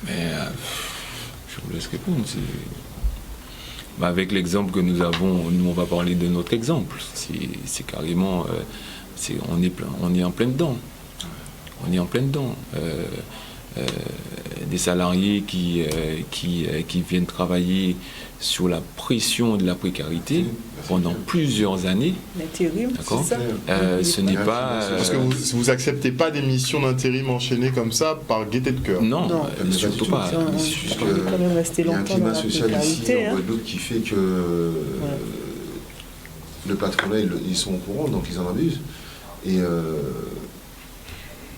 Mais je vous laisse répondre. Avec l'exemple que nous avons, nous on va parler de notre exemple. C'est carrément, on est en plein dedans. On est en plein dedans. des salariés qui viennent travailler sur la pression de la précarité pendant plusieurs années. L'intérim, D'accord. c'est ça. Ce n'est pas... Parce que vous acceptez pas des missions d'intérim enchaînées comme ça par gaieté de cœur. Non, Non. surtout pas. On C'est juste peut quand même rester Il y a un longtemps dans climat la social ici précarité. en Hein. Guadeloupe qui fait que le patronat, ils sont au courant, donc ils en abusent. Et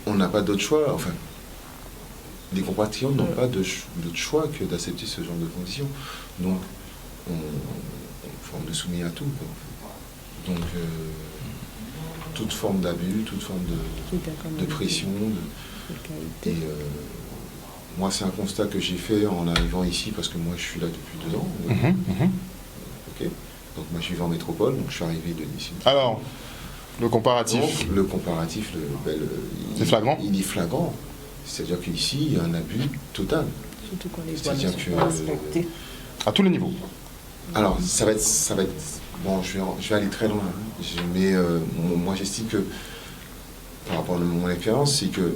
on n'a pas d'autre choix. Enfin, les compatriotes n'ont pas d'autre choix que d'accepter ce genre de conditions. Donc, on est soumis à tout, quoi, en fait. Donc, toute forme d'abus, toute forme de pression. Et moi, c'est un constat que j'ai fait en arrivant ici, parce que moi, je suis là depuis 2 ans. Ok. Donc, moi, je vivais en métropole, donc je suis arrivé de Nice. Alors, le comparatif. Donc, le comparatif, C'est flagrant. Il est flagrant. C'est-à-dire qu'ici, il y a un abus total. Surtout quand les lois C'est-à-dire ne sont que- pas respectées. À tous les niveaux. Alors, ça va être bon, je vais aller très loin. Hein. Mais moi, j'estime que, par rapport à mon expérience, c'est que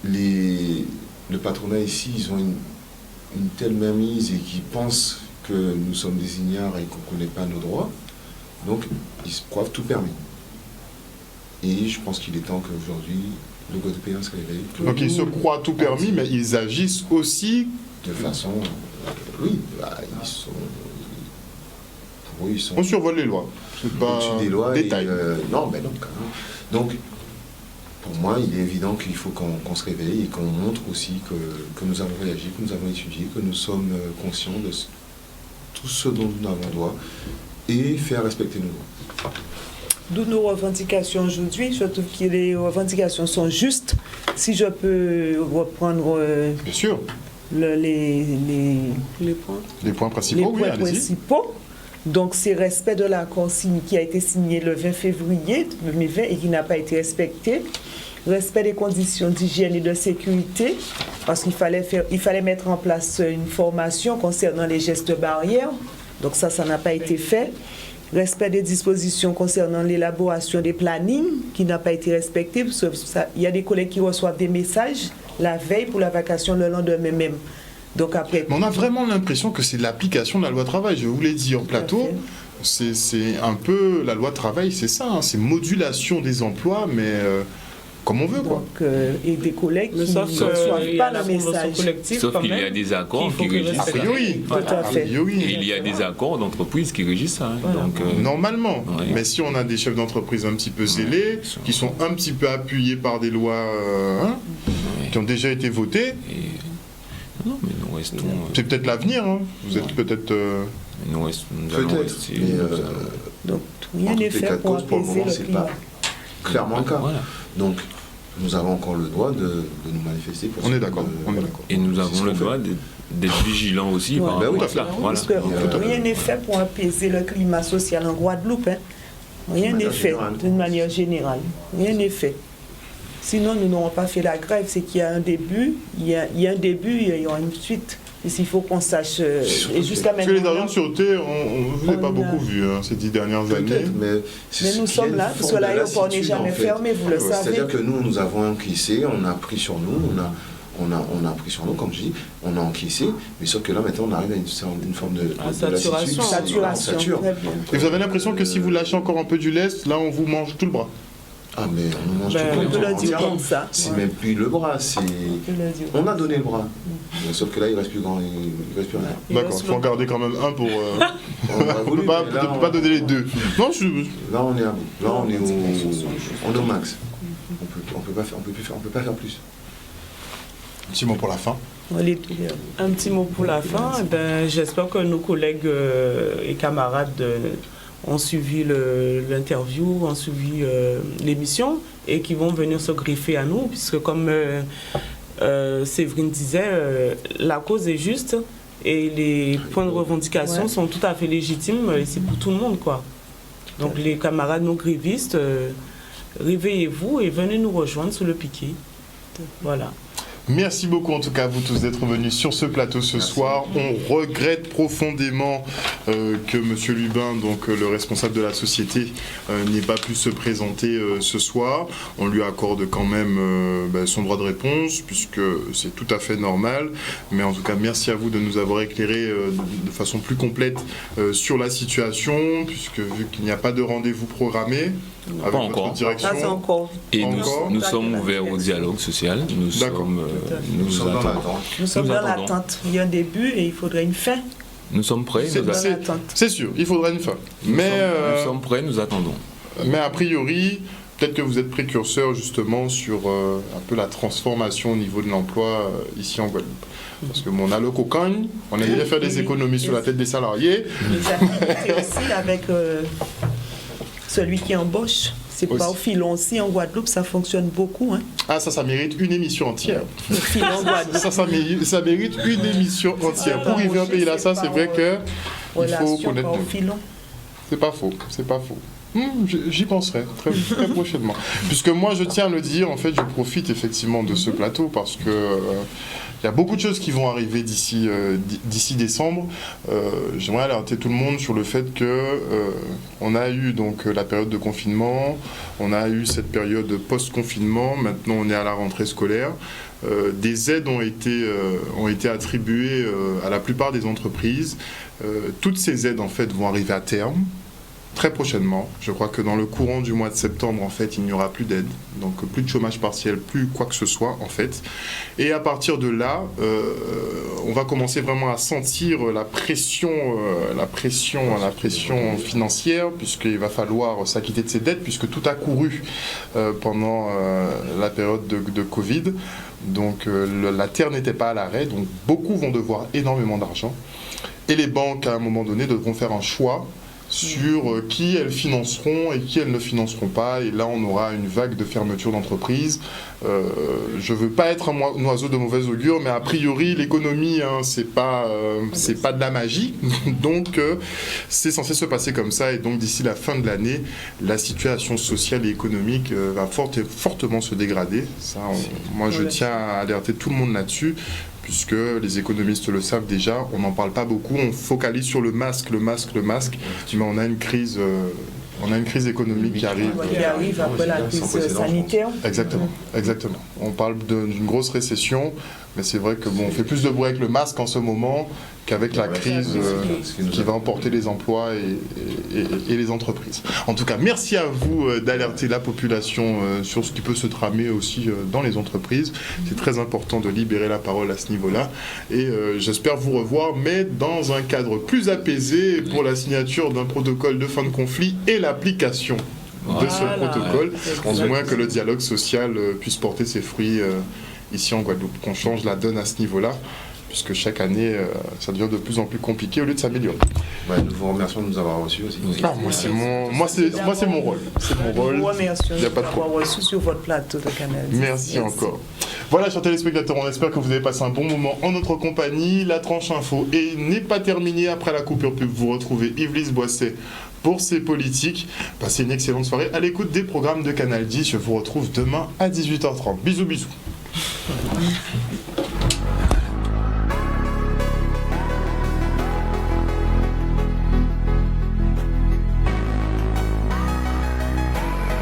le patronat ici, ils ont une telle mainmise et qu'ils pensent que nous sommes des ignares et qu'on ne connaît pas nos droits. Donc, ils se croient tout permis. Et je pense qu'il est temps qu'aujourd'hui, le Guadeloupéen se réveille. Donc ils se croient tout permis, mais ils agissent aussi. De façon... oui, pour eux, ils sont... On survole les lois. C'est pas au-dessus des lois. détail. Non, mais non, quand même. Donc, pour moi, il est évident qu'il faut qu'on se réveille et qu'on montre aussi que nous avons réagi, que nous avons étudié, que nous sommes conscients de tout ce dont nous avons droit et faire respecter nos lois. D'où nos revendications aujourd'hui. Je trouve que les revendications sont justes. Si je peux reprendre Bien sûr. les points. Les points les principaux, oui, points allez-y. principaux. Donc, c'est respect de l'accord qui a été signé le 20 février 2020 et qui n'a pas été respecté. Respect des conditions d'hygiène et de sécurité, parce qu'il fallait mettre en place une formation concernant les gestes barrières. Donc ça n'a pas été fait. Respect des dispositions concernant l'élaboration des plannings, qui n'a pas été respecté. Parce que il y a des collègues qui reçoivent des messages la veille pour la vacation le lendemain même. Donc après... Mais on a vraiment l'impression que c'est l'application de la loi travail. Je vous l'ai dit en plateau, c'est un peu la loi travail, c'est ça, hein, c'est modulation des emplois, mais comme on veut, quoi. Donc, et des collègues Mais qui sauf ne qu'il reçoivent y a pas la le convention message. collective Sauf quand qu'il y a même. des accords qu'il faut qui que régissent A ça. priori. Tout à A fait. priori. Et il y a des accords d'entreprise qui régissent ça. Hein. Voilà. Donc, Normalement, Oui. mais si on a des chefs d'entreprise un petit peu zélés, sûr. qui sont un petit peu appuyés par des lois ouais. qui ont déjà été votées, Et- Non, mais nous restons. c'est peut-être l'avenir. Hein. Vous êtes peut-être... Nous allons Peut-être, rester. mais Donc, en rien tous n'est les fait cas de pour cause, pour le apaiser moment, le c'est climat. pas clairement le cas. Voilà. Donc, nous avons encore le droit de nous manifester. Pour On ce est que d'accord, de- on est d'accord. Et nous C'est avons ce le qu'on droit d'être vigilants aussi Ouais. par Ben rapport oui, à cela. Voilà. Parce que rien n'est fait pour apaiser le climat social en Guadeloupe. Hein. Rien De n'est manière fait générale. d'une manière générale. Rien n'est fait. Sinon, nous n'aurons pas fait la grève. C'est qu'il y a un début, il y a un début, il y aura une suite. Et s'il faut qu'on sache. Et jusqu'à Parce que les maintenant. agents de sûreté, on ne vous a pas on a- beaucoup vu hein, ces 10 dernières années. Peut-être, mais c'est Mais ce nous qui est sommes une là, parce forme que de l'aéroport n'est lassitude, jamais en fait. fermé, vous le savez. C'est-à-dire que nous avons encaissé, on a pris sur nous, on a pris sur nous, comme je dis, on a encaissé, mais sauf que là, maintenant, on arrive à une forme de Saturation. lassitude. On Saturation. sature. Très bien. Et vous avez l'impression que si vous lâchez encore un peu du lest, là, on vous mange tout le bras. Ah, mais on nous mange Ben, tout On peut le dire entièrement. comme ça. C'est Ouais. même plus le bras, c'est... On peut le dire. On a donné le bras. Mais sauf que là, il reste plus grand, il reste plus rien. Il D'accord, reste il faut en le- garder quand même un pour... On a on voulu, peut pas, mais là, peut pas donner les deux. Non, Là, on est à bout. Là, on est au max. On peut pas faire plus. petit mot pour la fin. On les- Un petit mot pour la fin. Eh ben, j'espère que nos collègues et camarades ont suivi l'interview, ont suivi l'émission et qui vont venir se greffer à nous, puisque comme Séverine disait, la cause est juste et les points de revendication Ouais. sont tout à fait légitimes et c'est pour tout le monde, quoi. Donc les camarades non grévistes, réveillez-vous et venez nous rejoindre sur le piquet. Voilà. Merci beaucoup en tout cas à vous tous d'être venus sur ce plateau ce soir. On regrette profondément que Monsieur Lubin, donc le responsable de la société, n'ait pas pu se présenter ce soir. On lui accorde quand même son droit de réponse puisque c'est tout à fait normal. Mais en tout cas, merci à vous de nous avoir éclairé de façon plus complète sur la situation, puisque vu qu'il n'y a pas de rendez-vous programmé avec Pas votre encore. direction. Pas encore. Et Encore nous sommes ouverts au dialogue social. Nous sommes dans attendons. l'attente. Nous sommes Nous dans attendons. l'attente. Il y a un début et il faudrait une fin. Nous sommes prêts. C'est- Nous, Dans l'attente. C'est sûr, il faudra une fin. Mais nous sommes prêts. Nous attendons. Mais a priori, peut-être que vous êtes précurseur justement sur un peu la transformation au niveau de l'emploi ici en Guadeloupe. Parce que mon alloc au cogne, on a déjà fait des économies sur la tête des salariés. Les activités aussi avec celui qui embauche. C'est pas Aussi. au filon aussi en Guadeloupe, ça fonctionne beaucoup. Hein. Ah, ça mérite une émission entière. Le filon Guadeloupe. Ça mérite une émission entière. Pour arriver à un pays là, ça, c'est vrai que il faut Relation connaître. pas au filon. C'est pas faux, c'est pas faux. J'y penserai très, très prochainement. Puisque moi, je tiens à le dire, en fait, je profite effectivement de ce plateau parce que il y a beaucoup de choses qui vont arriver d'ici décembre. J'aimerais alerter tout le monde sur le fait que on a eu donc la période de confinement, on a eu cette période post-confinement, maintenant on est à la rentrée scolaire. Des aides ont été attribuées à la plupart des entreprises. Toutes ces aides en fait vont arriver à terme. Très prochainement, je crois que dans le courant du mois de septembre, en fait, il n'y aura plus d'aide, donc plus de chômage partiel, plus quoi que ce soit, en fait. Et à partir de là, on va commencer vraiment à sentir la pression financière, puisqu'il va falloir s'acquitter de ces dettes, puisque tout a couru pendant la période de Covid. Donc la terre n'était pas à l'arrêt, donc beaucoup vont devoir énormément d'argent. Et les banques, à un moment donné, devront faire un choix sur qui elles financeront et qui elles ne financeront pas. Et là, on aura une vague de fermeture d'entreprises. Je ne veux pas être un oiseau de mauvaise augure, mais a priori, l'économie, c'est pas de la magie. Donc, c'est censé se passer comme ça. Et donc, d'ici la fin de l'année, la situation sociale et économique va fortement se dégrader. Ça, moi, je tiens à alerter tout le monde là-dessus, puisque les économistes le savent déjà, on n'en parle pas beaucoup, on focalise sur le masque, mais on a une crise économique qui arrive. Qui arrive après la crise sanitaire. Exactement. On parle d'une grosse récession, mais c'est vrai que on fait plus de bruit avec le masque en ce moment qu'avec la crise qui va emporter les emplois et les entreprises. En tout cas, merci à vous d'alerter la population sur ce qui peut se tramer aussi dans les entreprises. C'est très important de libérer la parole à ce niveau-là. Et j'espère vous revoir, mais dans un cadre plus apaisé pour la signature d'un protocole de fin de conflit et l'application de ce protocole, au moins que le dialogue social puisse porter ses fruits ici en Guadeloupe, qu'on change la donne à ce niveau-là, puisque chaque année, ça devient de plus en plus compliqué au lieu de s'améliorer. Nous vous remercions de nous avoir reçus aussi. Moi, c'est mon rôle. C'est mon rôle. Nous vous remercions Il n'y a pas de d'avoir reçu sur votre plateau de Canal 10. Merci encore. Voilà, chers téléspectateurs, on espère que vous avez passé un bon moment en notre compagnie. La tranche info n'est pas terminée. Après la coupure pub, vous retrouvez Yves-Lise Boisset pour ses politiques. Passez une excellente soirée à l'écoute des programmes de Canal 10. Je vous retrouve demain à 18h30. Bisous, bisous.